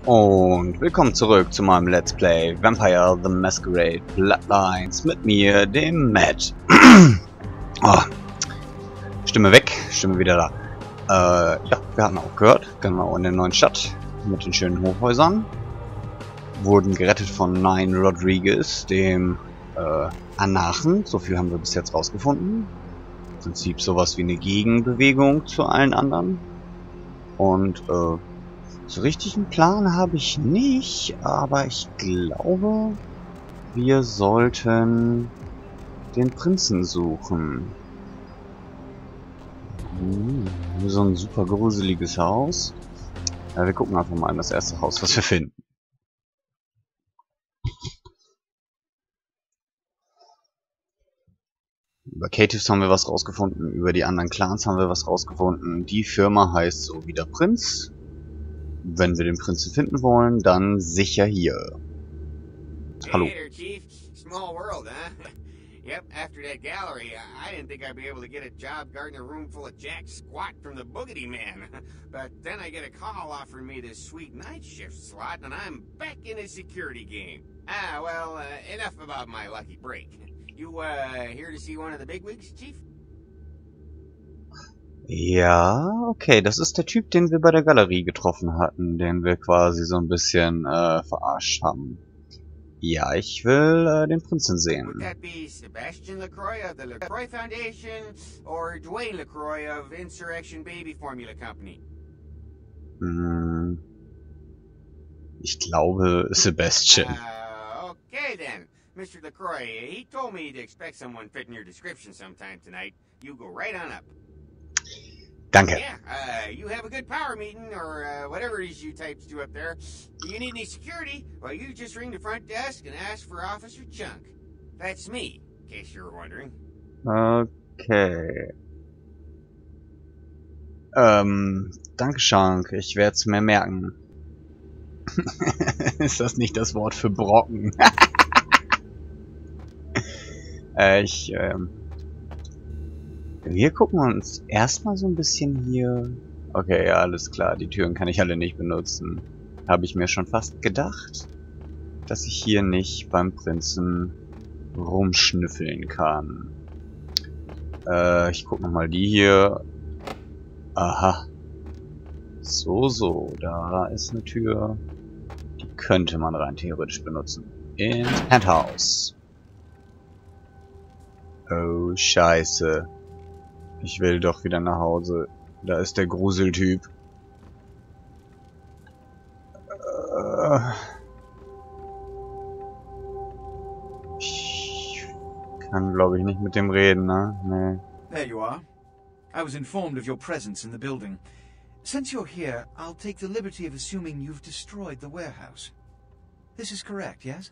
Und willkommen zurück zu meinem Let's Play Vampire the Masquerade Bloodlines mit mir, dem Matt. Oh. Stimme weg, Stimme wieder da. Ja, wir hatten auch gehört, genau in der neuen Stadt mit den schönen Hochhäusern. Wurden gerettet von Nr.9 Rodriguez, dem Anarchen. So viel haben wir bis jetzt rausgefunden. Im Prinzip sowas wie eine Gegenbewegung zu allen anderen. Und so richtig einen Plan habe ich nicht, aber ich glaube, wir sollten den Prinzen suchen. So ein super gruseliges Haus. Ja, wir gucken einfach mal in das erste Haus, was wir finden. Über Catives haben wir was rausgefunden, über die anderen Clans haben wir was rausgefunden. Die Firma heißt so wie der Prinz. Wenn wir den Prinzen finden wollen, dann sicher hier. Hallo. Hey there, Chief. Small world, huh? Yep, after that gallery, I didn't think I'd be able to get a job guarding a room full of jack squat from the Boogity Man. But then I get a call offering me this sweet night shift slot, and I'm back in the security game. Ah, well, enough about my lucky break. You, here to see one of the bigwigs, Chief? Ja, okay, das ist der Typ, den wir bei der Galerie getroffen hatten, den wir quasi so ein bisschen verarscht haben. Ja, ich will den Prinzen sehen. Would that be Sebastian LaCroix of the LaCroix Foundation or Dwayne LaCroix of Insurrection Baby Formula Company? Ich glaube Sebastian. Okay then. Mr. LaCroix, he told me to expect someone fitting your description sometime tonight. You go right on up. Danke. Yeah, you have a good power meeting, or whatever it is you types do up there. Do you need any security? Well, you just ring the front desk and ask for Officer Chunk. That's me, in case you were wondering. Okay. Danke, Chunk. Ich werde es mir merken. Ist das nicht das Wort für Brocken? Wir gucken uns erstmal so ein bisschen hier... Okay, ja, alles klar. Die Türen kann ich alle nicht benutzen. Habe ich mir schon fast gedacht, dass ich hier nicht beim Prinzen rumschnüffeln kann. Ich gucke nochmal die hier. Aha. So, da ist eine Tür. Die könnte man rein theoretisch benutzen. Ins Penthouse. Oh, scheiße. Ich will doch wieder nach Hause. Da ist der Gruseltyp. Ich kann, glaube ich, nicht mit dem reden, ne? Nee. There you are. I was informed of your presence in the building. Since you're here, I'll take the liberty of assuming you've destroyed the warehouse. This is correct, yes?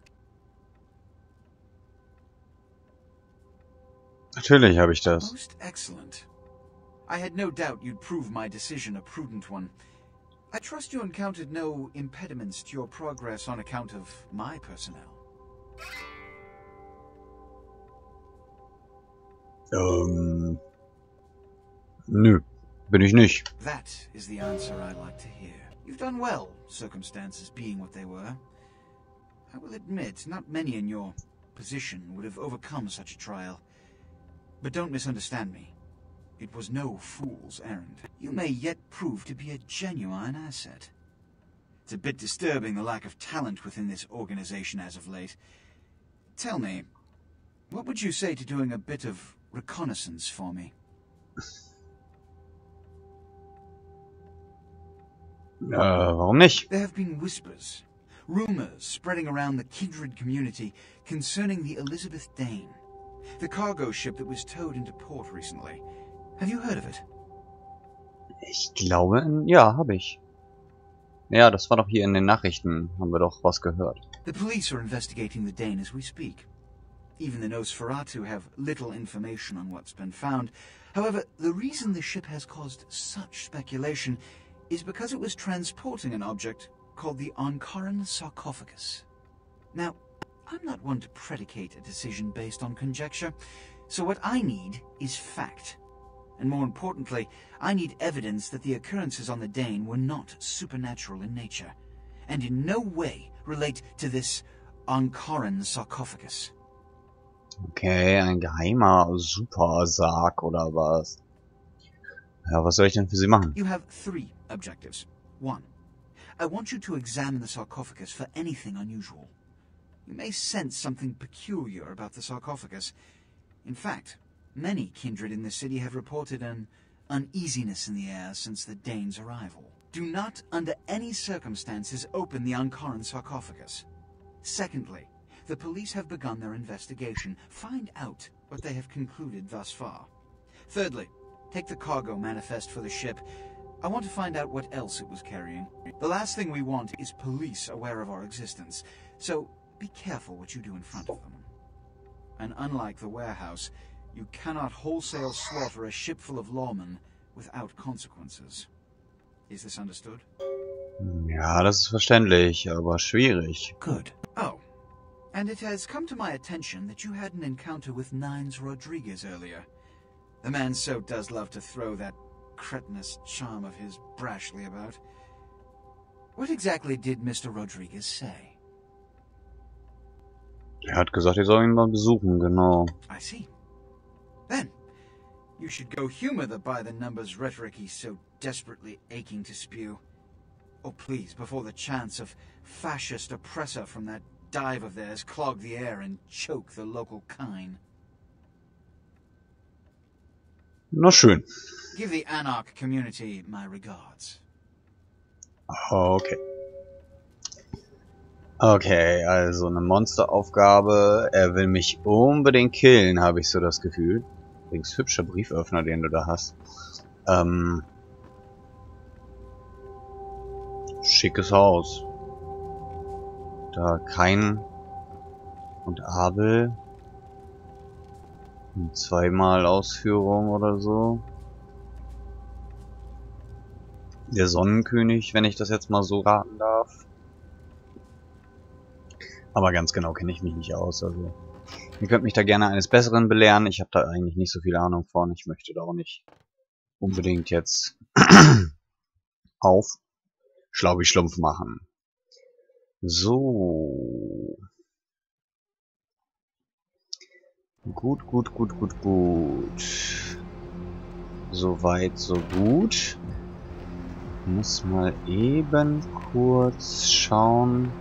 Natürlich habe ich das. Most excellent. I had no doubt you'd prove my decision a prudent one. I trust you encountered no impediments to your progress on account of my personnel. Nö, bin ich nicht. That is the answer I'd like to hear. You've done well, circumstances being what they were. I will admit, not many in your position would have overcome such a trial. But don't misunderstand me. It was no fool's errand. You may yet prove to be a genuine asset. It's a bit disturbing the lack of talent within this organization as of late. Tell me, what would you say to doing a bit of reconnaissance for me? Warum nicht? There have been whispers, rumors spreading around the kindred community concerning the Elizabeth Dane. The cargo ship that was towed into port recently. Have you heard of it? Ich glaube, ja, habe ich. Ja, das war doch hier in den Nachrichten. Haben wir doch was gehört. The police are investigating the Dane as we speak. Even the Nosferatu have little information on what's been found. However, the reason the ship has caused such speculation is because it was transporting an object called the Onkaran sarcophagus. Now, I'm not one to predicate a decision based on conjecture, so what I need is fact. And more importantly, I need evidence that the occurrences on the Dane were not supernatural in nature. and in no way relate to this Ankaran sarcophagus. Okay, ein geheimer Supersarg oder was? Ja, was soll ich denn für sie machen? You have 3 objectives. 1. I want you to examine the sarcophagus for anything unusual. You may sense something peculiar about the sarcophagus. In fact, many kindred in the city have reported an uneasiness in the air since the Danes' arrival. Do not, under any circumstances, open the Ankaran sarcophagus. Secondly, the police have begun their investigation. Find out what they have concluded thus far. Thirdly, take the cargo manifest for the ship. I want to find out what else it was carrying. The last thing we want is police aware of our existence, so be careful what you do in front of them. And unlike the warehouse, you cannot wholesale slaughter a ship full of lawmen without consequences. Is this understood? Ja, das ist verständlich, aber schwierig. Good. Oh, and it has come to my attention that you had an encounter with Nines Rodriguez earlier. The man so does love to throw that cretinous charm of his brashly about. What exactly did Mr. Rodriguez say? Er hat gesagt, ich soll ihn mal besuchen, genau. I see. Then, you should go humor the by-the-numbers rhetoric he's so desperately aching to spew. Oh, please, before the chance of fascist oppressor from that dive of theirs clog the air and choke the local kine. Na schön. Give the Anarch community my regards. Okay. Okay, also eine Monsteraufgabe. Er will mich unbedingt killen, habe ich so das Gefühl. Übrigens hübscher Brieföffner, den du da hast. Schickes Haus. Da Kain und Abel. 2-mal Ausführung oder so. Der Sonnenkönig, wenn ich das jetzt mal so raten darf. Aber ganz genau kenne ich mich nicht aus. Also ihr könnt mich da gerne eines Besseren belehren. Ich habe da eigentlich nicht so viel Ahnung von. Ich möchte da auch nicht unbedingt jetzt auf Schlaubi-Schlumpf machen. So. Gut. Soweit, so gut. Ich muss mal eben kurz schauen,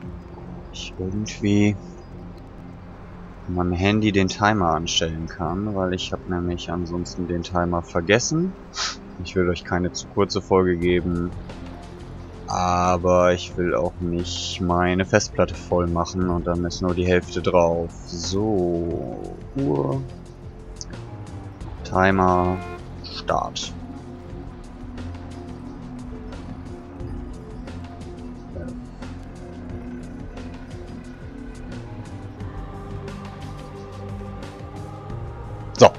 ob ich irgendwie an meinem Handy den Timer anstellen kann, weil ich habe nämlich ansonsten den Timer vergessen. Ich will euch keine zu kurze Folge geben, aber ich will auch nicht meine Festplatte voll machen und dann ist nur die Hälfte drauf. So, Uhr, Timer, Start. So,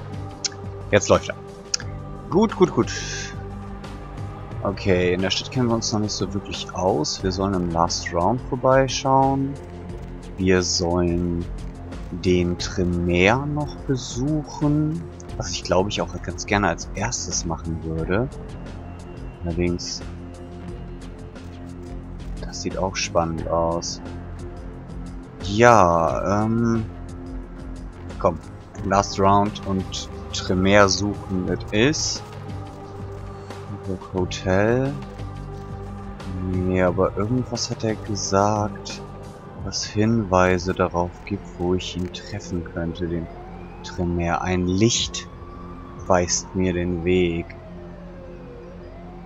jetzt läuft er. Gut. Okay, in der Stadt kennen wir uns noch nicht so wirklich aus. Wir sollen im Last Round vorbeischauen. Wir sollen den Tremere noch besuchen. Was ich glaube ich auch ganz gerne als erstes machen würde. Allerdings, das sieht auch spannend aus. Ja, komm. Last Round und Tremere suchen it is. Hotel. Nee, aber irgendwas hat er gesagt, was Hinweise darauf gibt, wo ich ihn treffen könnte, den Tremere. Ein Licht weist mir den Weg.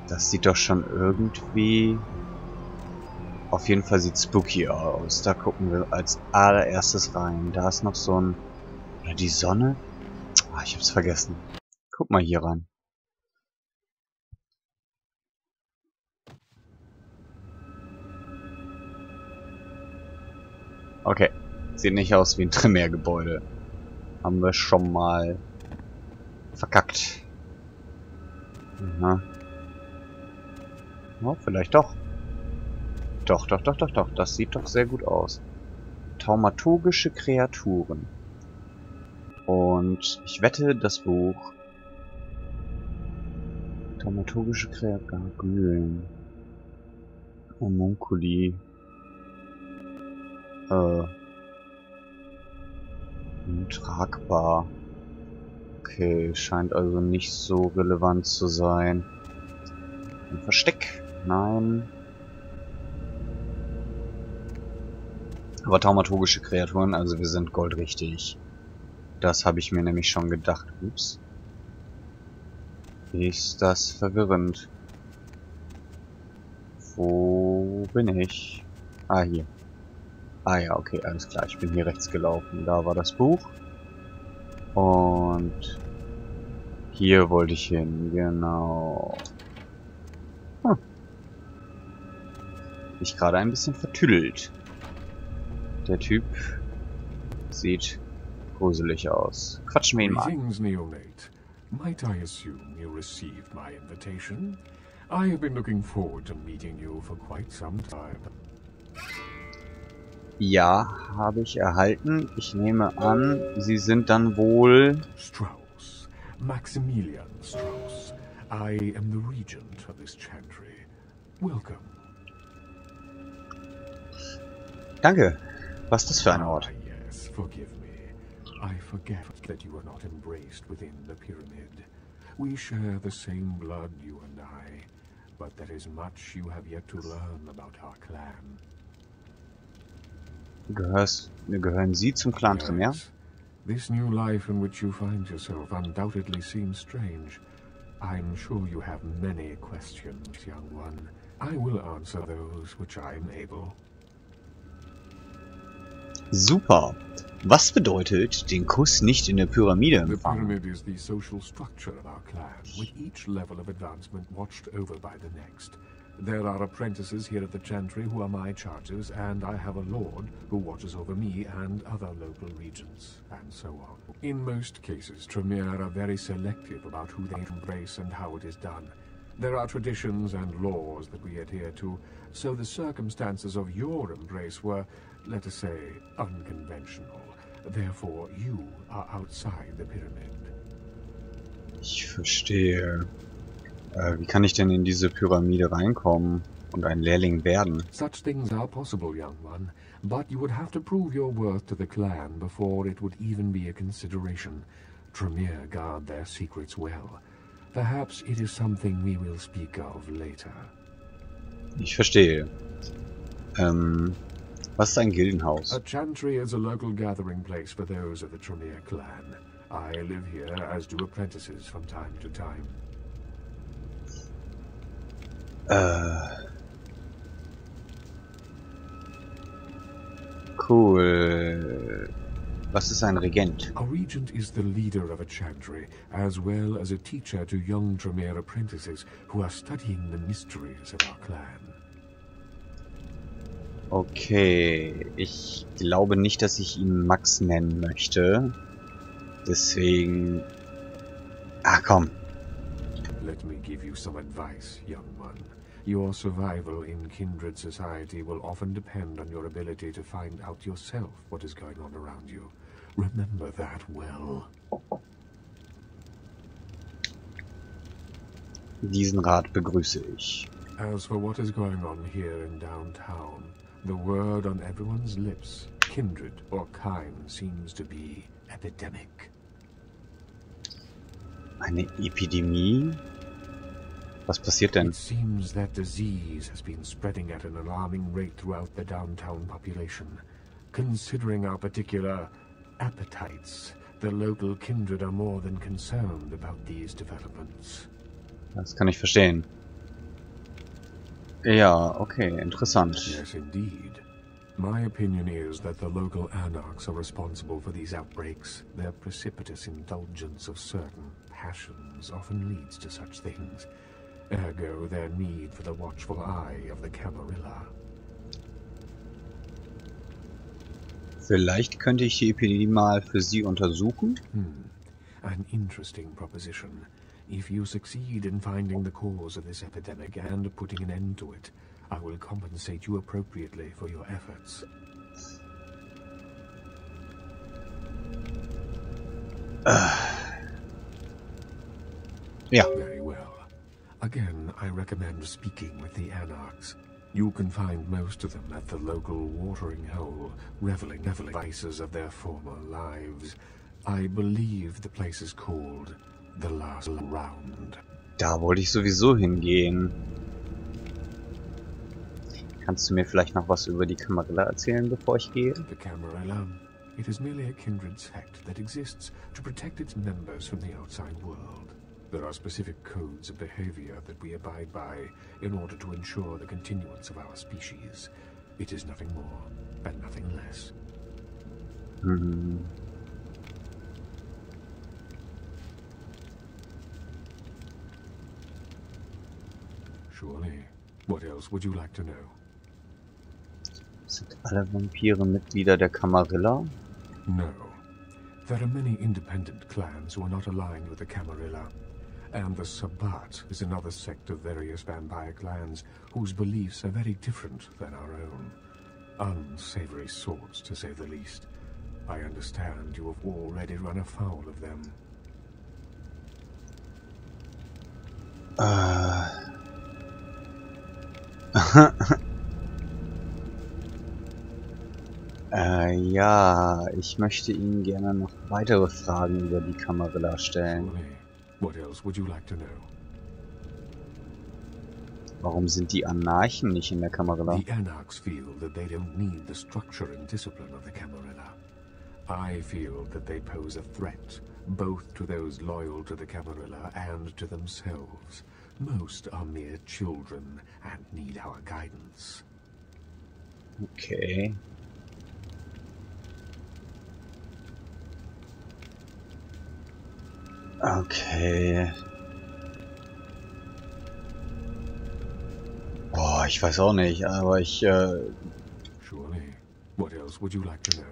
Das sieht doch schon irgendwie... Auf jeden Fall sieht spooky aus. Da gucken wir als allererstes rein. Da ist noch so ein... Oder die Sonne? Ah, ich hab's vergessen. Guck mal hier rein. Okay. Sieht nicht aus wie ein Tremere-Gebäude. Haben wir schon mal verkackt. Aha. Oh, vielleicht doch. Doch. Das sieht doch sehr gut aus. Taumaturgische Kreaturen. Und ich wette, das Buch Taumaturgische Kreaturen. Homunculi. Untragbar. Okay, scheint also nicht so relevant zu sein. Ein Versteck? Nein. Aber thaumaturgische Kreaturen, also wir sind goldrichtig. Das habe ich mir nämlich schon gedacht. Ups. Ist das verwirrend. Wo bin ich? Ah, hier. Ah ja, okay, alles klar. Ich bin hier rechts gelaufen. Da war das Buch. Und hier wollte ich hin. Genau. Hm. Ich gerade ein bisschen vertüdelt. Der Typ sieht gruselig aus. Quatschen wir ihn mal an. Greetings, Nr.9. Might I assume you received my invitation? I have been looking forward to meeting you for quite some time. Ja, habe ich erhalten. Ich nehme an, Sie sind dann wohl... Strauss. Maximilian Strauss. I am the regent of this chantry. Welcome. Danke. Was ist das für ein Ort? Ah, yes, forgive me. I forget that you are not embraced within the pyramid. We share the same blood, you and I, but there is much you have yet to learn about our clan. Gehören Sie zum Clan Tremere? Yes. This new life in which you find yourself undoubtedly seems strange. I'm sure you have many questions, young one. I will answer those which I am able. Super. Was bedeutet den Kuss nicht in der Pyramide The empfangen? pyramid is the social structure of our clan, with each level of advancement watched over by the next. There are apprentices here at the chantry who are my charges, and I have a lord who watches over me and other local regents, and so on. In most cases, Tremere are very selective about who they embrace and how it is done. There are traditions and laws that we adhere to, so the circumstances of your embrace were, let us say, unconventional. Therefore, you are outside the pyramid. Ich verstehe. Wie kann ich denn in diese Pyramide reinkommen und ein Lehrling werden? Such things are possible, young one, but you would have to prove your worth to the clan before it would even be a consideration. Tremere guard their secrets well. Perhaps it is something we will speak of later. Ich verstehe. Was ist ein Gildenhaus? A chantry is a local gathering place for those of the Tremere clan. I live here, as do apprentices from time to time. Cool. Was ist ein Regent? A regent is the leader of a chantry, as well as a teacher to young Tremere apprentices who are studying the mysteries of our clan. Okay, ich glaube nicht, dass ich ihn Max nennen möchte. Deswegen... Ah, komm. Let me give you some advice, young one. Your survival in kindred society will often depend on your ability to find out yourself what is going on around you. Remember that well. Diesen Rat begrüße ich. As for what is going on here in downtown, the word on everyone's lips, kindred or kind, seems to be epidemic. Eine Epidemie? Was passiert denn? It seems that disease has been spreading at an alarming rate throughout the downtown population. Considering our particular appetites, the local kindred are more than concerned about these developments. Das kann ich verstehen. Ja, okay, interessant. Yes, indeed. My opinion is that the local anarchs are responsible for these outbreaks. Their precipitous indulgence of certain passions often leads to such things. Ergo, their need for the watchful eye of the Camarilla. Vielleicht könnte ich die Epidemie mal für Sie untersuchen? An interesting proposition. If you succeed in finding the cause of this epidemic and putting an end to it, I will compensate you appropriately for your efforts. Ja. Very well. Again, I recommend speaking with the Anarchs. You can find most of them at the local watering hole, reveling vices of their former lives. I believe the place is called The Last Round. Da wollte ich sowieso hingehen. Kannst du mir vielleicht noch was über die Camarilla erzählen, bevor ich gehe? The Camarilla. It is merely a kindred sect that exists to protect its members from the outside world. There are specific codes of behavior that we abide by in order to ensure the continuance of our species. It is nothing more and nothing less. Mhm. Surely. What else would you like to know? Sind alle Vampire Mitglieder der Camarilla? No. There are many independent clans who are not aligned with the Camarilla. And the Sabbat is another sect of various vampire clans whose beliefs are very different than our own. Unsavory sorts, to say the least. I understand you have already run afoul of them. Ja, ich möchte Ihnen gerne noch weitere Fragen über die Camarilla stellen. What else would you like to know? Warum sind die Anarchen nicht in der Camarilla? The Anarchs feel that they don't need the structure and discipline of the Camarilla. I feel that they pose a threat, both to those loyal to the Camarilla and to themselves. Most are mere children and need our guidance. Okay. Okay. Boah, ich weiß auch nicht, aber ich, Surely. What else would you like to know?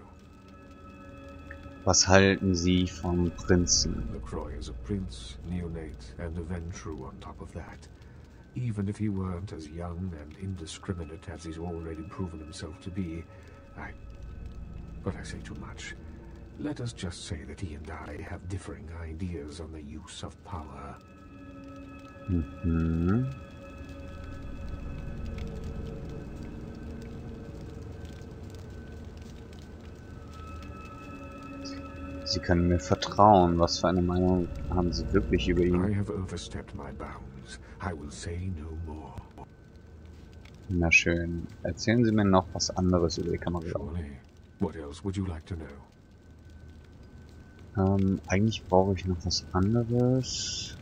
Was halten Sie vom Prinzen? LaCroix is a prince, neonate, and a Ventrue on top of that. Even if he weren't as young and indiscriminate as he's already proven himself to be, But I say too much. Let us just say that he and I have differing ideas on the use of power. Mhm. Sie können mir vertrauen. Was für eine Meinung haben Sie wirklich über ihn? I have overstepped my bounds. I will say no more. Na schön. Erzählen Sie mir noch was anderes über die Camarilla. Surely. What else would you like to know? Eigentlich brauche ich noch was anderes.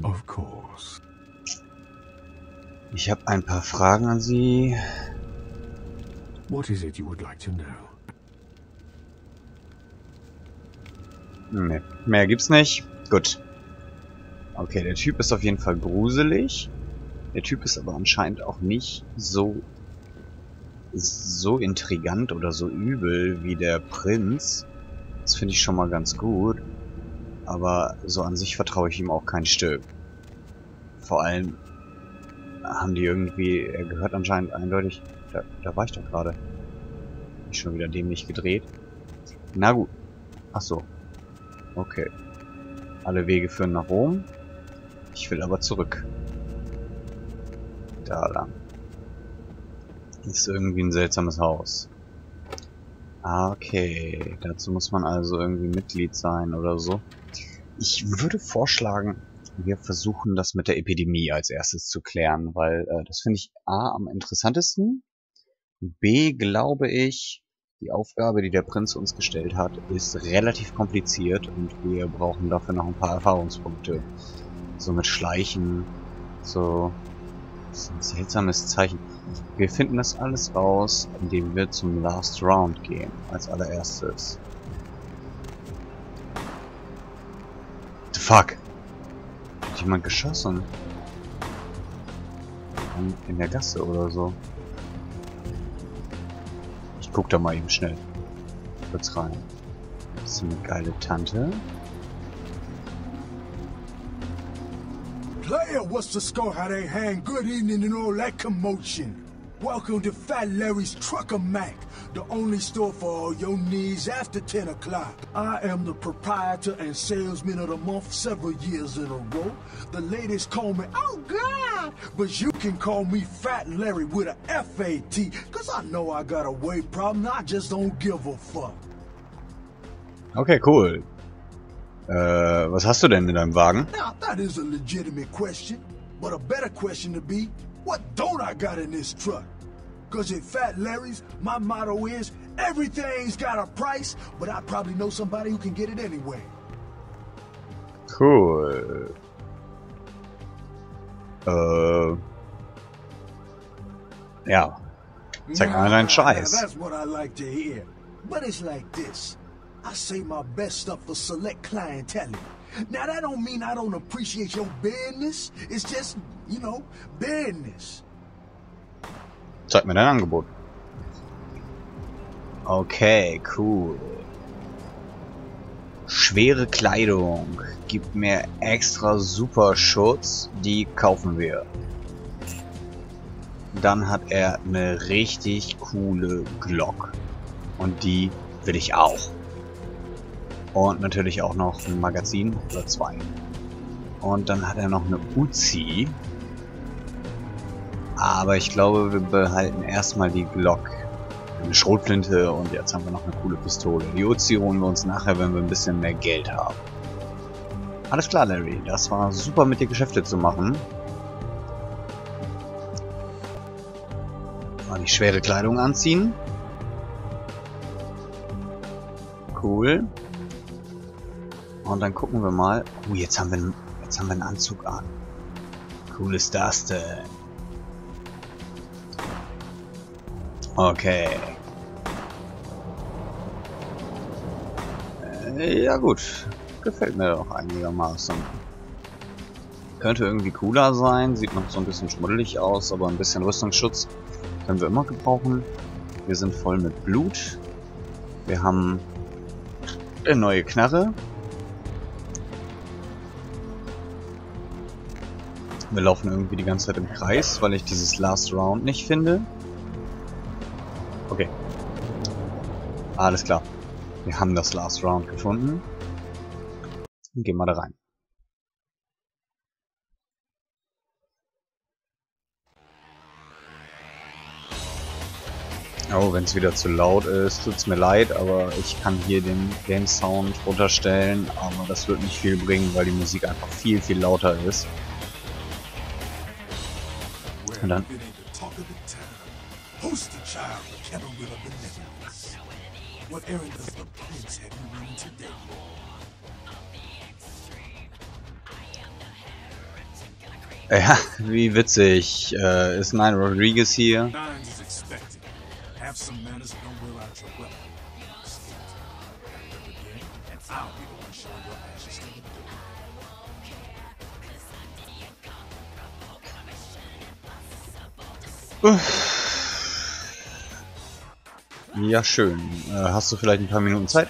Of course. Ich habe ein paar Fragen an Sie. What is it you would like to know? Nee, mehr gibt's nicht. Gut. Okay, der Typ ist auf jeden Fall gruselig. Der Typ ist aber anscheinend auch nicht so intrigant oder so übel wie der Prinz. Das finde ich schon mal ganz gut. Aber so an sich vertraue ich ihm auch kein Stück. Vor allem haben die irgendwie... Er gehört anscheinend eindeutig... Da war ich doch gerade. Bin schon wieder dämlich gedreht. Na gut. Ach so. Okay. Alle Wege führen nach Rom. Ich will aber zurück. Da lang. Ist irgendwie ein seltsames Haus. Okay, dazu muss man also irgendwie Mitglied sein oder so. Ich würde vorschlagen, wir versuchen das mit der Epidemie als erstes zu klären, weil das finde ich A am interessantesten. B glaube ich, die Aufgabe, die der Prinz uns gestellt hat, ist relativ kompliziert und wir brauchen dafür noch ein paar Erfahrungspunkte. So mit Schleichen, so... Das ist ein seltsames Zeichen. Wir finden das alles raus, indem wir zum Last Round gehen, als allererstes. The fuck? Hat jemand geschossen? In der Gasse oder so. Ich guck da mal eben schnell kurz rein. Das ist eine geile Tante. Player, what's the score? How they hang? Good evening and all that commotion. Welcome to Fat Larry's Trucker Mac, the only store for all your needs after 10 o'clock. I am the proprietor and salesman of the month several years in a row. The ladies call me, oh God, but you can call me Fat Larry with a F-A-T, cause I know I got a weight problem, I just don't give a fuck. Okay, cool. Was hast du denn in deinem Wagen? Now, that is a legitimate question, but a better question to be, what don't I got in this truck? Cause at Fat Larry's, my motto is, everything's got a price, but I probably know somebody who can get it anyway. Cool. Ja. Zeig mal deinen Scheiß. That's what I like to hear. But it's like this. I say my best stuff for select clientele. Now that don't mean I don't appreciate your business. It's just, you know, business. Zeig mir dein Angebot. Okay, cool. Schwere Kleidung. Gibt mir extra super Schutz. Die kaufen wir. Dann hat er eine richtig coole Glock. Und die will ich auch. Und natürlich auch noch ein Magazin oder 2. Und dann hat er noch eine Uzi. Aber ich glaube, wir behalten erstmal die Glock. Eine Schrotflinte und jetzt haben wir noch eine coole Pistole. Die Uzi holen wir uns nachher, wenn wir ein bisschen mehr Geld haben. Alles klar, Larry. Das war super, mit dir Geschäfte zu machen. Mal die schwere Kleidung anziehen. Cool. Und dann gucken wir mal. Oh, jetzt haben wir einen Anzug an. Cool ist das denn? Okay. Ja gut. Gefällt mir doch einigermaßen. Könnte irgendwie cooler sein. Sieht noch so ein bisschen schmuddelig aus, aber ein bisschen Rüstungsschutz können wir immer gebrauchen. Wir sind voll mit Blut. Wir haben eine neue Knarre. Wir laufen irgendwie die ganze Zeit im Kreis, weil ich dieses Last Round nicht finde. Okay. Alles klar. Wir haben das Last Round gefunden. Gehen wir da rein. Oh, wenn es wieder zu laut ist, tut's mir leid, aber ich kann hier den Game Sound runterstellen, aber das wird nicht viel bringen, weil die Musik einfach viel, viel lauter ist. Und dann... Ja, wie witzig. Ist Nine Rodriguez hier? Ja, schön. Hast du vielleicht ein paar Minuten Zeit?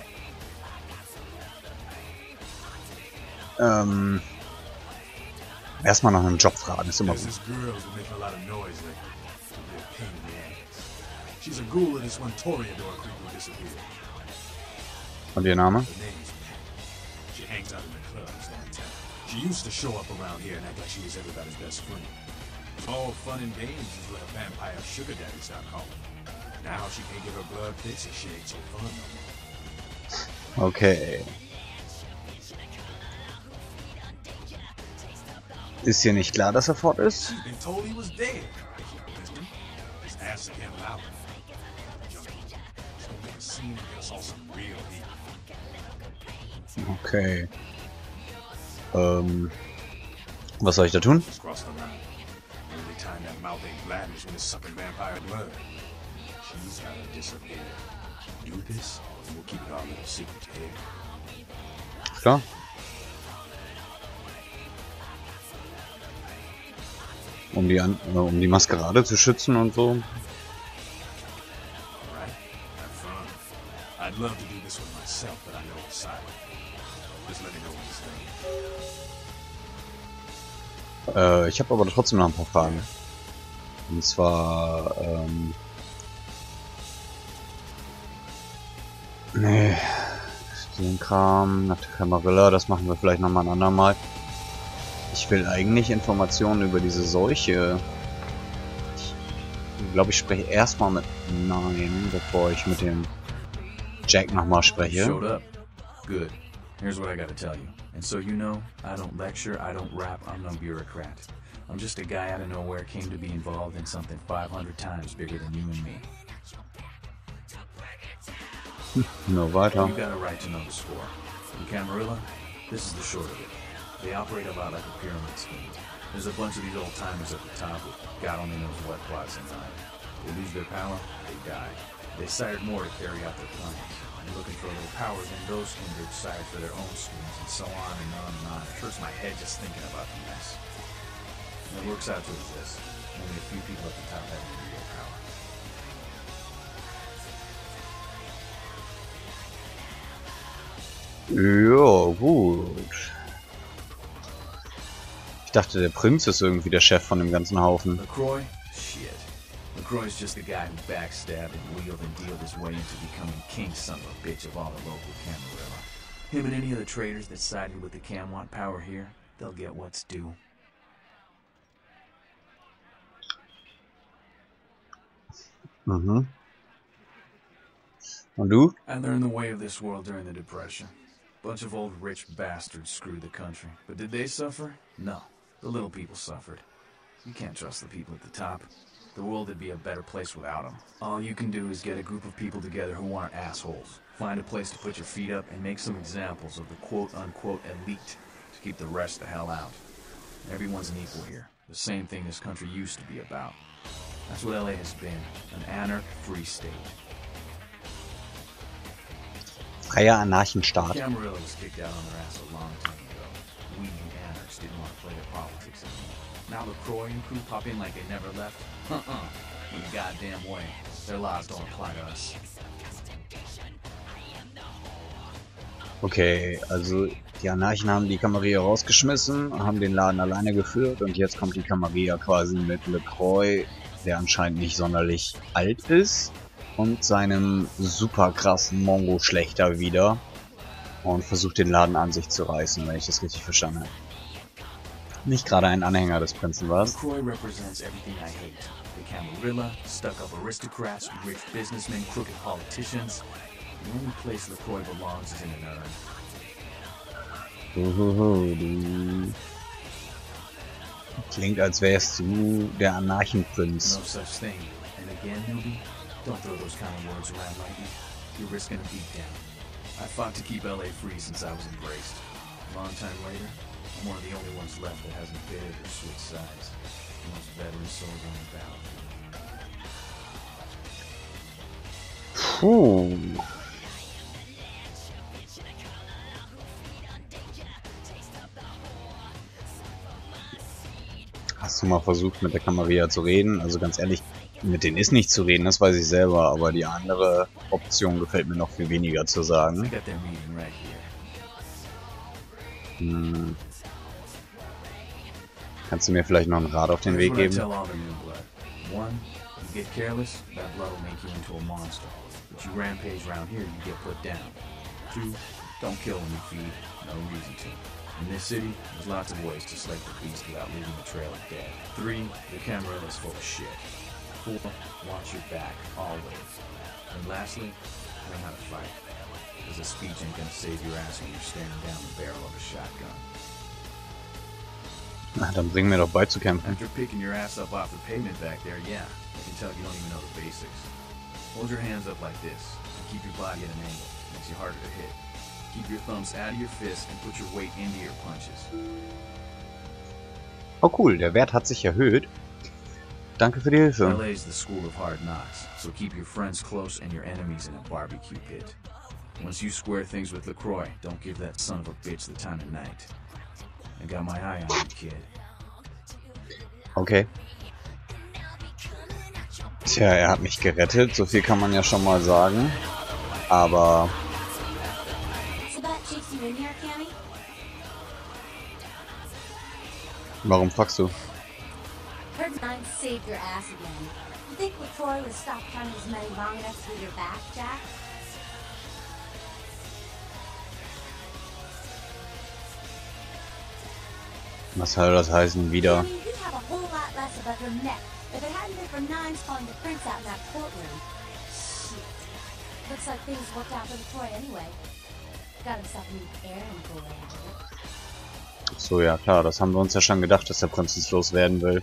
Erstmal nach einem Job fragen, ist immer gut. Und ihr Name? She used to show up around here and act like she was everybody's best friend. All fun and games until her vampire sugar daddy stopped calling. Now she can't get her blood fixed and she ain't so fun no more. Okay. Ist hier nicht klar, dass er fort ist? Okay. Was soll ich da tun? Klar. Um die Maskerade zu schützen und so. Ich habe aber trotzdem noch ein paar Fragen. Und zwar, nee, den Kram nach der Camarilla, das machen wir vielleicht nochmal ein andermal. Ich will eigentlich Informationen über diese Seuche. Ich glaube, ich spreche erstmal mit Nr.9, bevor ich mit dem Jack nochmal spreche. Showed up. Good. Here's what I gotta tell you. And so you know, I don't lecture, I don't rap, I'm no bureaucrat. I'm just a guy out of nowhere came to be involved in something 500 times bigger than you and me. Nur weiter. You got a right to know the score. In Camarilla, this is the short of it. They operate about like a pyramid scheme. There's a bunch of these old-timers at the top with God only knows what plots in mind. They lose their power, they die. They sired more to carry out their plans. And looking for a little power, then those kindred sired for their own schemes, and so on and on and on. It hurts my head just thinking about the mess. And it works out to this. Only a few people at the top have any real power. Ja, gut. Ich dachte, der Prinz ist irgendwie der Chef von dem ganzen Haufen. LaCroix? Shit. LaCroix's just the guy who backstabbed and wheeled and dealed his way into becoming king son of a bitch of all the local Camarilla. Him and any of the traitors that sided with the Cam want power here, they'll get what's due. Mhm. Und du? I learned the way of this world during the Depression. Bunch of old rich bastards screwed the country. But did they suffer? No. The little people suffered. You can't trust the people at the top. The world would be a better place without them. All you can do is get a group of people together who aren't assholes. Find a place to put your feet up and make some examples of the quote-unquote elite to keep the rest the hell out. Everyone's an equal here. The same thing this country used to be about. That's what LA has been. An anarch-free state. Freier Anarchenstaat. Camarilla was kicked out on their ass a long time ago. We anarchs didn't want to play their politics anymore. Now LaCroix and crew pop in like they never left. No goddamn way. Their laws don't apply to us. Okay, also die Anarchen haben die Camarilla rausgeschmissen, haben den Laden alleine geführt und jetzt kommt die Camarilla quasi mit LaCroix, der anscheinend nicht sonderlich alt ist, und seinem super krassen Mongo-Schlechter wieder und versucht den Laden an sich zu reißen, wenn ich das richtig verstanden habe. Nicht gerade ein Anhänger des Prinzen, was? LaCroix represents everything I hate. The Camarilla, stuck-up aristocrats, rich businessmen, crooked politicians. The only place LaCroix belongs is in an urn. Du. Klingt, als wärst du der Anarchenprinz. No such thing. And again, newbie, don't throw those kind of words around like me. You're risking a beatdown. I fought to keep LA free since I was embraced. A long time later, I'm one of the only ones left that hasn't bidded or switched sides. The most veteran souls on the battlefield. Puh. Hast du mal versucht, mit der Camarilla zu reden? Also ganz ehrlich, mit denen ist nicht zu reden, das weiß ich selber, aber die andere Option gefällt mir noch viel weniger zu sagen. Kannst du mir vielleicht noch einen Rat auf den Weg geben? In this city, there's lots of ways to slay the beast without leaving a trail of death. 3, the Camarilla is full of shit. 4, watch your back, always. And lastly, learn how to fight. Because a speech ain't gonna save your ass when you're staring down the barrel of a shotgun. Na, dann bring mir doch bei zu kämpfen. After picking your ass up off the pavement back there, yeah, I can tell you don't even know the basics. Hold your hands up like this, and keep your body at an angle. Makes you harder to hit. Keep your thumbs out of your fists and put your weight into your punches. Oh cool, der Wert hat sich erhöht. Danke für die Hilfe. LA is the school of hard knocks, so keep your friends close and your enemies in a barbecue pit. Once you square things with LaCroix, don't give that son of a bitch the time of night. I got my eye on you, kid. Okay. Tja, er hat mich gerettet, so viel kann man ja schon mal sagen. Aber... Warum fuckst du? saved your ass again. You think LaCroix would have stopped counting his money long enough to get your back, Jack? Was soll das heißen, wieder? I mean, you'd have a whole lot less above your neck if it hadn't been for Nines calling the prince out in that courtroom. Shit. Looks like things worked out for LaCroix anyway. Got himself a new errand boy. So, ja klar, das haben wir uns ja schon gedacht, dass der Prinz uns loswerden will.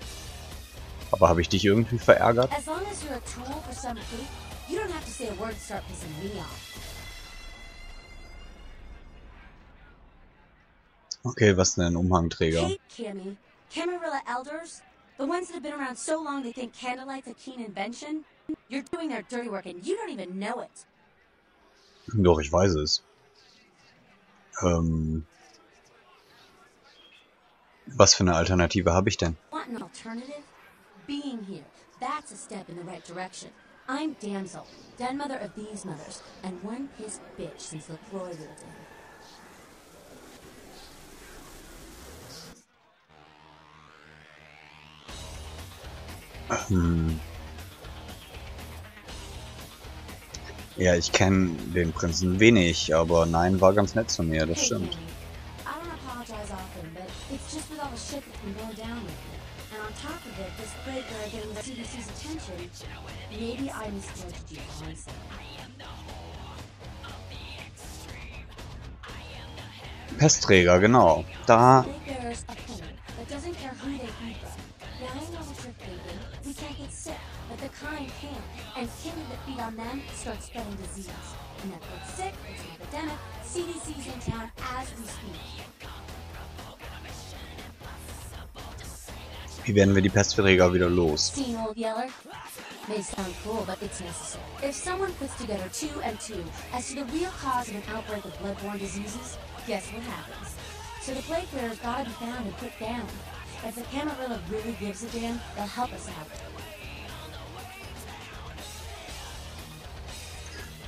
Aber habe ich dich irgendwie verärgert? As long as you're a tool for some thief, you don't have to say a word to start pissing me off. Okay, was denn ein Umhangträger? Hey, Kimmy. Camarilla elders? The ones that have been around so long they think candlelight's a keen invention? You're doing their dirty work and you don't even know it. Doch, ich weiß es. Was für eine Alternative habe ich denn? Want an alternative? Being here. That's a step in the right direction. I'm Damsel, den mother of these mothers, and one pissed bitch since LaCroix rolled in. Ja, ich kenne den Prinzen wenig, aber nein, war ganz nett zu mir, das Hey, stimmt. Kimmy, I don't apologize often, but it's just with all the shit that's been going down lately. And on top of it, this breaker getting the CDC's attention, maybe I misjudged you, honestly. Pestträger, genau. Da. Big Bear's a fool that doesn't care who they feed from. Now I know what you're thinking. We can't get sick, but the kind can. And killing that feed on them starts spreading disease. And that gets sick, it's an epidemic. CDC's in town as we speak. Wie werden wir die Pestträger wieder los? Seen, old yeller? May sound cool, but it's necessary. If someone puts together 2 and 2 as to the real cause of an outbreak of bloodborne diseases, guess what happens? So the plague bearers gotta be found and put down. If the Camarilla really gives a damn, they'll help us out.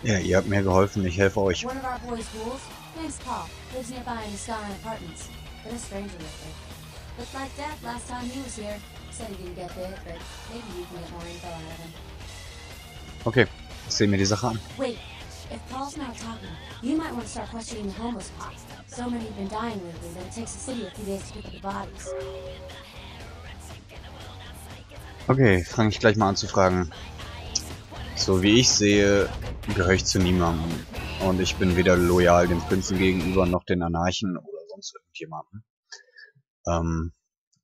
Ja, ihr habt mir geholfen, ich helfe euch. One of our boys' ghouls, name's Paul, lives nearby in the Skyline Apartments. But a stranger with her. Looked like death last time he was here. Said he didn't get bit, but maybe you can get more info out of him. Okay, ich sehe mir die Sache an. Wait, if Paul's not talking, you might want to start questioning the homeless pot. So many have been dying lately that it takes the city a few days to pick up the bodies. Okay, fange ich gleich mal an zu fragen. So wie ich sehe, gehöre ich zu niemandem. Und ich bin weder loyal dem Prinzen gegenüber, noch den Anarchen oder sonst irgendjemandem.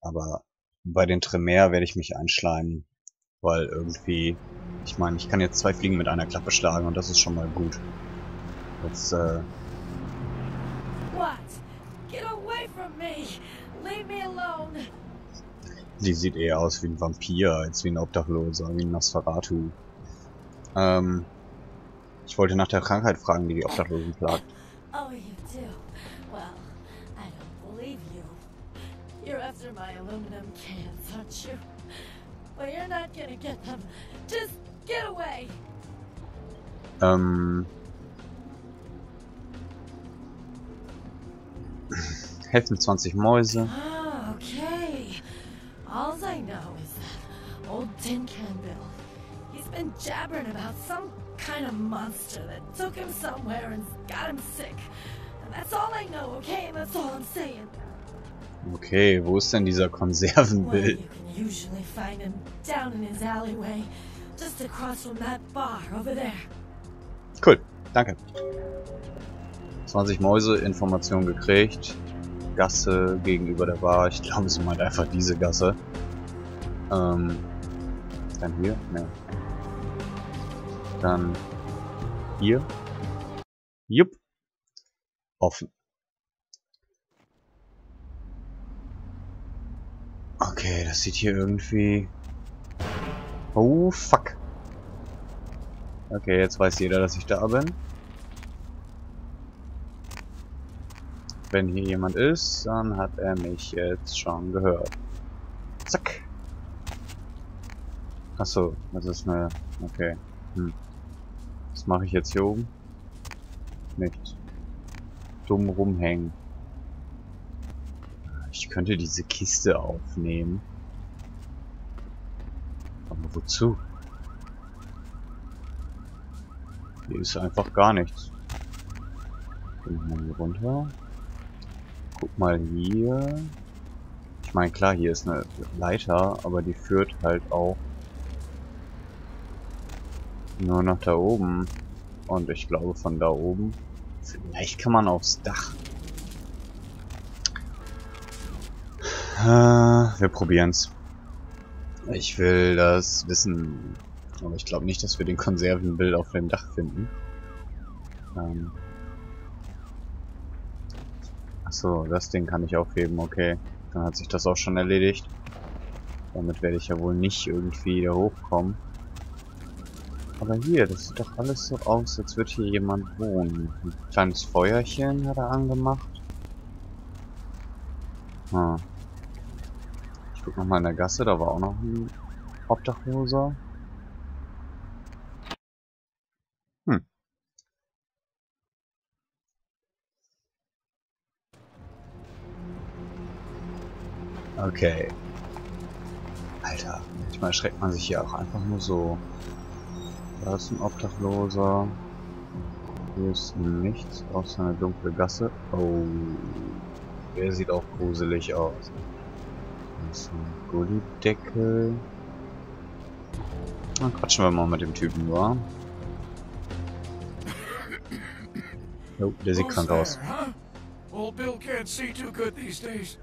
Aber bei den Tremere werde ich mich einschleimen. Weil irgendwie, ich meine, ich kann jetzt 2 Fliegen mit einer Klappe schlagen und das ist schon mal gut. Jetzt, What? Get away from me! Leave me alone! die sieht eher aus wie ein Vampir, als wie ein Obdachloser, wie ein Nosferatu. Ich wollte nach der Krankheit fragen, die die Obdachlosen plagt. Oh, you do? Well, I don't believe you. You're after my aluminum cans, aren't you? Well, you're not gonna get them. Just get away! Helfen 20 Mäuse. Ah, okay. All I know is that old Tin Can Bill, he's been jabbering about some kind of monster that took him somewhere and got him sick. And that's all I know, okay? That's all I'm saying. Okay, wo ist denn dieser Well, Konservenbild? you can usually find him down in his alleyway, just across from that bar over there. Cool, danke. 20 Mäuse, Information gekriegt. Gasse gegenüber der Bar. Ich glaube, sie meint einfach diese Gasse. Dann hier? Ne. Dann hier. Jupp. Offen. Okay, das sieht hier irgendwie... Oh, fuck. Okay, jetzt weiß jeder, dass ich da bin. Wenn hier jemand ist, dann hat er mich jetzt schon gehört. Zack. Achso, das ist eine... Okay. Was mache ich jetzt hier oben? Nicht. Dumm rumhängen. Ich könnte diese Kiste aufnehmen. wozu? Hier ist einfach gar nichts. Gehen wir mal hier runter. Guck mal hier. Ich meine, klar, hier ist eine Leiter, aber die führt halt auch nur nach da oben. Und ich glaube, von da oben, vielleicht kann man aufs Dach. Wir probieren's. Ich will das wissen. Aber ich glaube nicht, dass wir den Konservenbild auf dem Dach finden. Achso, das Ding kann ich aufheben, okay. Dann hat sich das auch schon erledigt. Damit werde ich ja wohl nicht irgendwie da hochkommen. Aber hier, das sieht doch alles so aus, als würde hier jemand wohnen. Ein kleines Feuerchen hat er angemacht. Ich guck nochmal in der Gasse, da war auch noch ein Obdachloser. Okay. Alter, manchmal erschreckt man sich hier auch einfach nur so. Da ist ein Obdachloser. Hier ist nichts, außer eine dunkle Gasse. Oh, der sieht auch gruselig aus. Das ist ein Gullideckel. Dann quatschen wir mal mit dem Typen, wa? Oh, der sieht krank aus. Old Bill can't see too good these days.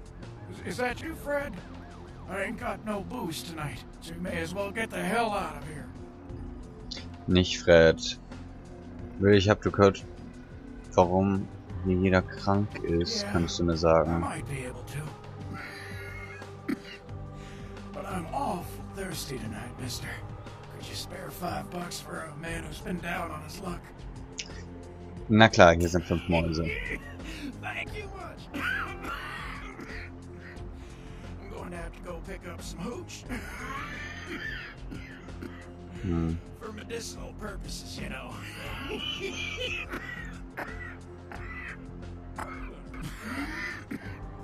Is that you, Fred? I ain't got no booze tonight, so you may as well get the hell out of here. Nicht Fred. Will, ich hab gehört, warum hier jeder krank ist, kannst du mir sagen. But I'm awful thirsty tonight, mister. Could you spare $5 for a man who's been down on his luck? Na klar, hier sind 5 Mäuse. Thank you much. I'm going to have to go pick up some hooch. For medicinal purposes, you know.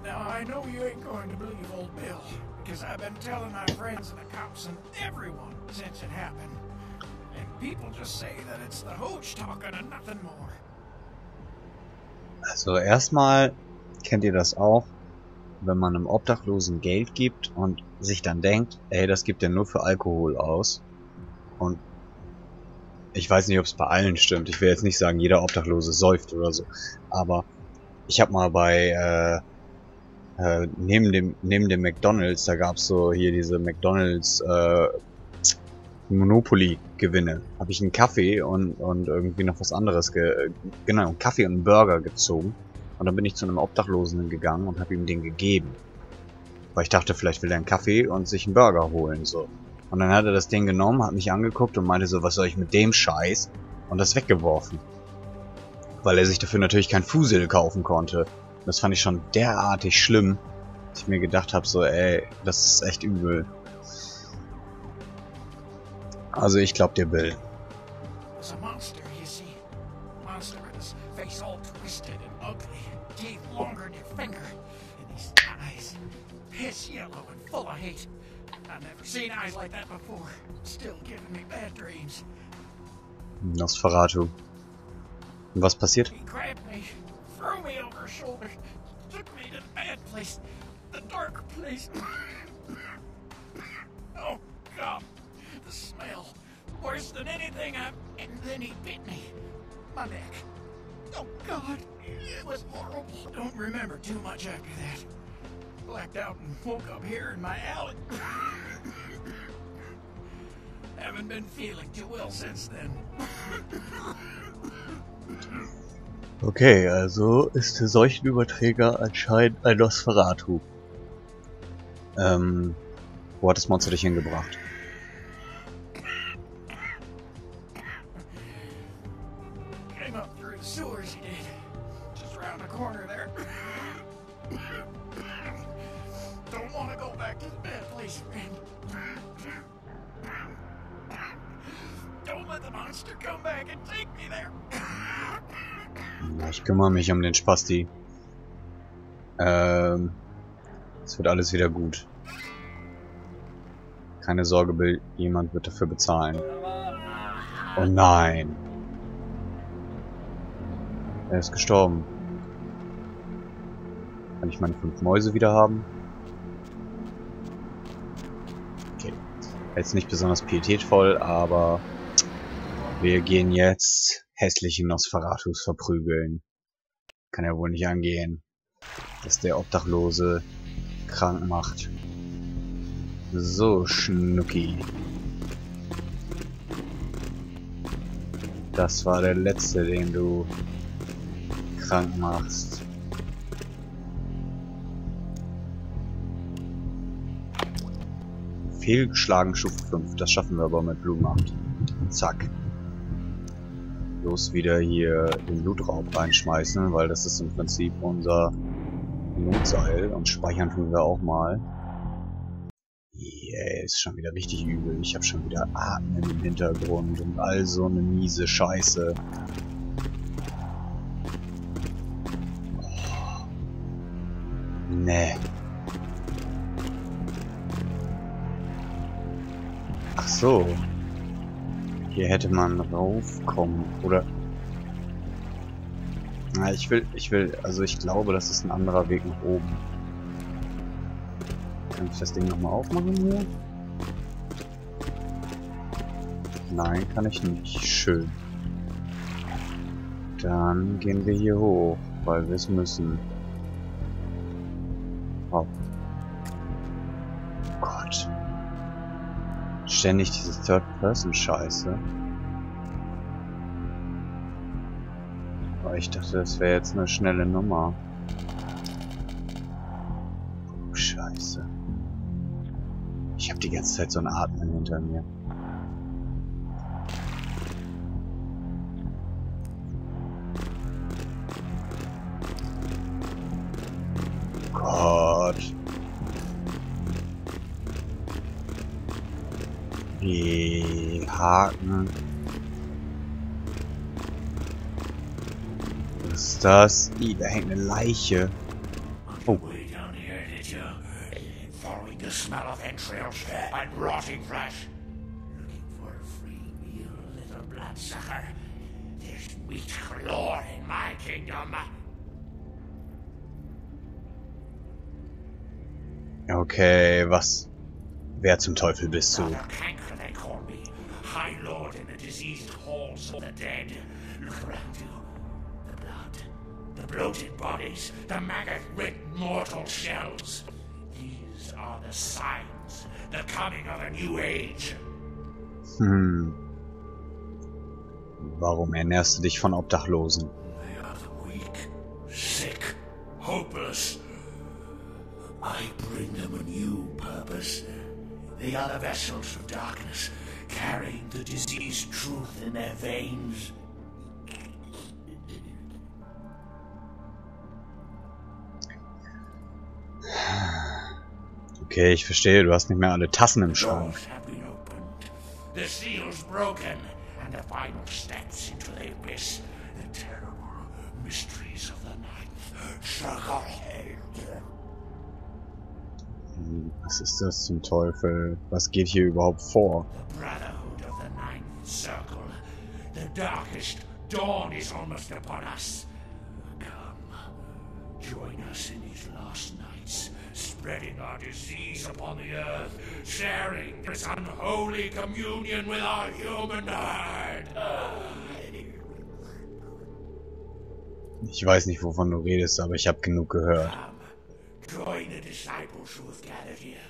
Now, I know you ain't going to believe old Bill, because I've been telling my friends and the cops and everyone since it happened. And people just say that it's the hooch talking and nothing more. Also erstmal kennt ihr das auch, wenn man einem Obdachlosen Geld gibt und sich dann denkt, ey, das gibt er nur für Alkohol aus. Und ich weiß nicht, ob es bei allen stimmt. Ich will jetzt nicht sagen, jeder Obdachlose säuft oder so. Aber ich habe mal bei neben dem McDonald's, da gab es so hier diese McDonald's Monopoly-Gewinne. Habe ich einen Kaffee und irgendwie noch was anderes, genau, einen Kaffee und einen Burger gezogen. Und dann bin ich zu einem Obdachlosen gegangen und habe ihm den gegeben. Weil ich dachte, vielleicht will er einen Kaffee und sich einen Burger holen, so. Und dann hat er das Ding genommen, hat mich angeguckt und meinte so, was soll ich mit dem Scheiß? Und das weggeworfen. Weil er sich dafür natürlich kein Fusel kaufen konnte. Das fand ich schon derartig schlimm, dass ich mir gedacht habe, so, ey, das ist echt übel. Also ich glaub dir, Bill. It's a monster, you see. Monster with his face all twisted and ugly, teeth longer than your finger, and these eyes, piss yellow and full of hate. I've never seen eyes like that before. Still giving me bad dreams. Nosferatu. Und was passiert? He grabbed me, threw me over his shoulder, took me to the bad place, the dark place. Oh God, the smell, worse than anything I've. And then he bit me, my neck. Oh God, it was horrible. Don't remember too much after that. Blacked out and woke up here in my alley. Haven't been feeling too well since then. Okay, also ist der Seuchenüberträger anscheinend ein Nosferatu. Wo hat das Monster dich hingebracht? Came up through the sewers, he did. Just around the corner there. Don't want to go back to the bad place, friend. Don't let the monster come back and take me there. Ich kümmere mich um den Spasti. Es wird alles wieder gut. Keine Sorge, Bill, jemand wird dafür bezahlen. Oh nein. Er ist gestorben. Kann ich meine 5 Mäuse wieder haben? Okay. Jetzt nicht besonders pietätvoll, aber wir gehen jetzt hässlichen Nosferatus verprügeln. Kann ja wohl nicht angehen, dass der Obdachlose krank macht. So, Schnucki. Das war der letzte, den du krank machst. Fehlgeschlagen Stufe 5. Das schaffen wir aber mit Blutmacht. Zack. Bloß wieder hier den Blutraub reinschmeißen, weil das ist im Prinzip unser Notseil. Und speichern tun wir auch mal. Yeah, ist schon wieder richtig übel. Ich habe schon wieder Atmen im Hintergrund und all so eine miese Scheiße. Oh. Nee. Ach so. Hier hätte man raufkommen, oder? Na, also ich glaube, das ist ein anderer Weg nach oben. Kann ich das Ding nochmal aufmachen hier? Nein, kann ich nicht. Schön. Dann gehen wir hier hoch, weil wir es müssen. Oh. Gott. Ständig diese Third-Person-Scheiße. Aber ich dachte, das wäre jetzt eine schnelle Nummer. Oh, Scheiße. Ich habe die ganze Zeit so ein Atmen hinter mir. Gott. Die Haken. Was ist das? Da hängt eine Leiche. Oh. The smell of entrails and rotting flesh. Looking for a free meal, little bloodsucker. There's meat galore in my kingdom. Okay, was? Wer zum Teufel bist du? Canker, they call me. High Lord in the diseased halls of the dead. Look around you. The blood. The bloated bodies. The maggot-ridden mortal shells. These are the signs, the coming of a new age. Warum ernährst du dich von Obdachlosen? They are the weak, sick, hopeless. I bring them a new purpose. They are the vessels of darkness, carrying the diseased truth in their veins. Okay, ich verstehe, du hast nicht mehr alle Tassen im Schrank. The seal's broken, and the final steps into the abyss. The terrible mysteries of the ninth circle. Was ist das zum Teufel? Was geht hier überhaupt vor? The brotherhood of the ninth circle. The darkest dawn is almost upon us. Come, join us in these last nights. Spreading our disease upon the earth, sharing this unholy communion with our human herd. Ich weiß nicht, wovon du redest, aber ich habe genug gehört. Come, join the disciples who have gathered here,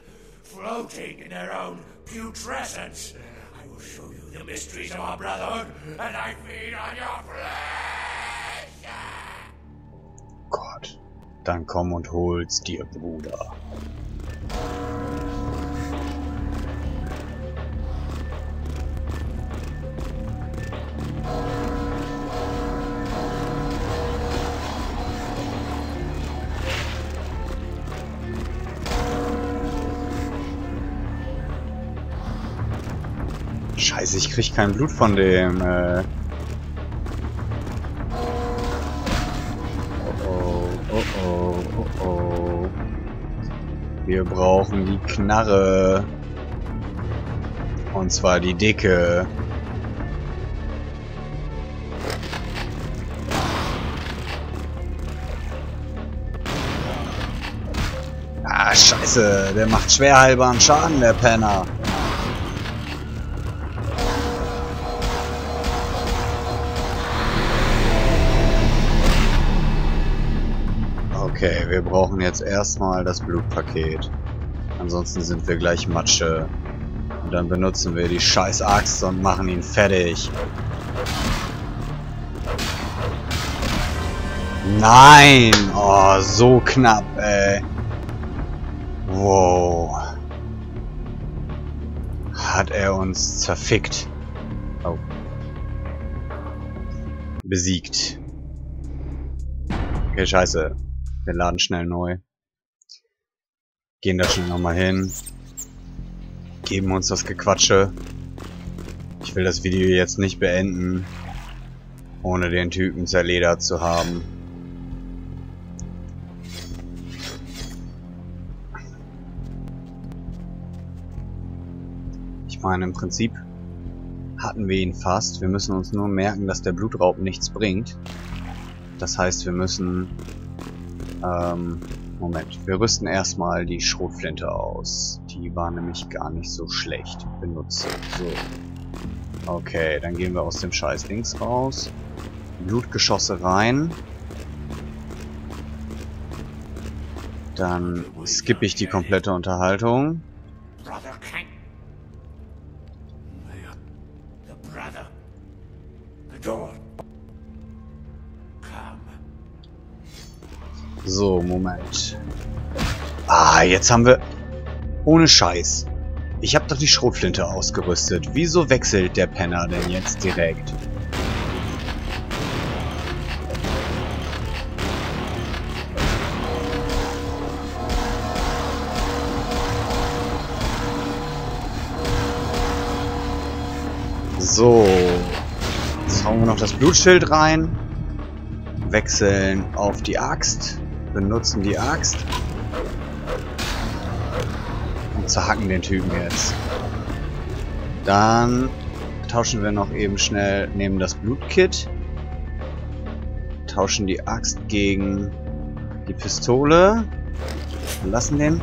floating in their own putrescence. I will show you the mysteries of our brotherhood, and I feed on your flesh. Gott. Dann komm und hol's dir, Bruder. Scheiße, ich krieg kein Blut von dem, Wir brauchen die Knarre. Und zwar die dicke. Ah, scheiße. Der macht schwer heilbaren Schaden, der Penner. Okay, wir brauchen jetzt erstmal das Blutpaket. Ansonsten sind wir gleich Matsche. Und dann benutzen wir die scheiß Axt und machen ihn fertig. Nein! Oh, so knapp, ey. Wow. Hat er uns zerfickt. Oh. Besiegt. Okay, scheiße. Wir laden schnell neu. Gehen da schnell nochmal hin. Geben uns das Gequatsche. Ich will das Video jetzt nicht beenden, ohne den Typen zerledert zu haben. Ich meine, im Prinzip hatten wir ihn fast. Wir müssen uns nur merken, dass der Blutraub nichts bringt. Das heißt, wir müssen... Moment, wir rüsten erstmal die Schrotflinte aus. Die war nämlich gar nicht so schlecht. Benutze. So. Okay, dann gehen wir aus dem scheiß Dings raus. Blutgeschosse rein. Dann skippe ich die komplette Unterhaltung. So, Moment. Ah, jetzt haben wir... Ohne Scheiß. Ich habe doch die Schrotflinte ausgerüstet. Wieso wechselt der Penner denn jetzt direkt? So. Jetzt hauen wir noch das Blutschild rein. Wechseln auf die Axt. Benutzen die Axt. Und zerhacken den Typen jetzt. Dann tauschen wir noch eben schnell, nehmen das Blutkit. Tauschen die Axt gegen die Pistole. Lassen den.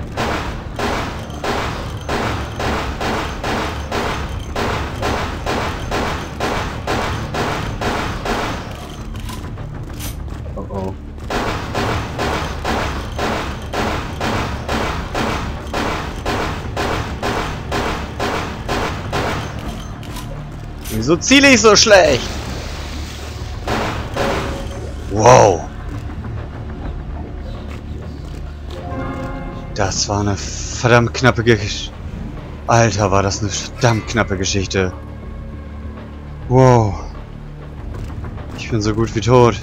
Oh oh. Wieso ziele ich so schlecht? Wow. Das war eine verdammt knappe Geschichte. Alter, war das eine verdammt knappe Geschichte. Wow. Ich bin so gut wie tot.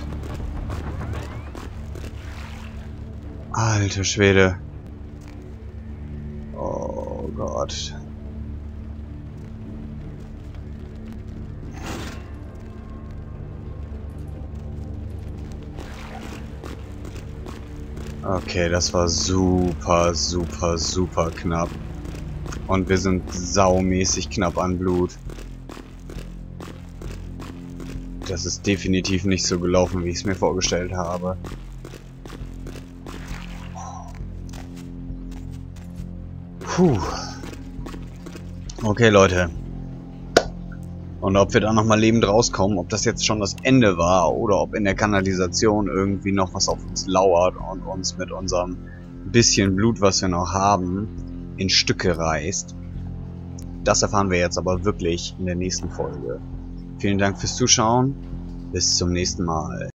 Alter Schwede. Oh Gott. Okay, das war super, super, super knapp. Und wir sind saumäßig knapp an Blut. Das ist definitiv nicht so gelaufen, wie ich es mir vorgestellt habe. Puh. Okay, Leute. Und ob wir da nochmal lebend rauskommen, ob das jetzt schon das Ende war oder ob in der Kanalisation irgendwie noch was auf uns lauert und uns mit unserem bisschen Blut, was wir noch haben, in Stücke reißt. Das erfahren wir jetzt aber wirklich in der nächsten Folge. Vielen Dank fürs Zuschauen. Bis zum nächsten Mal.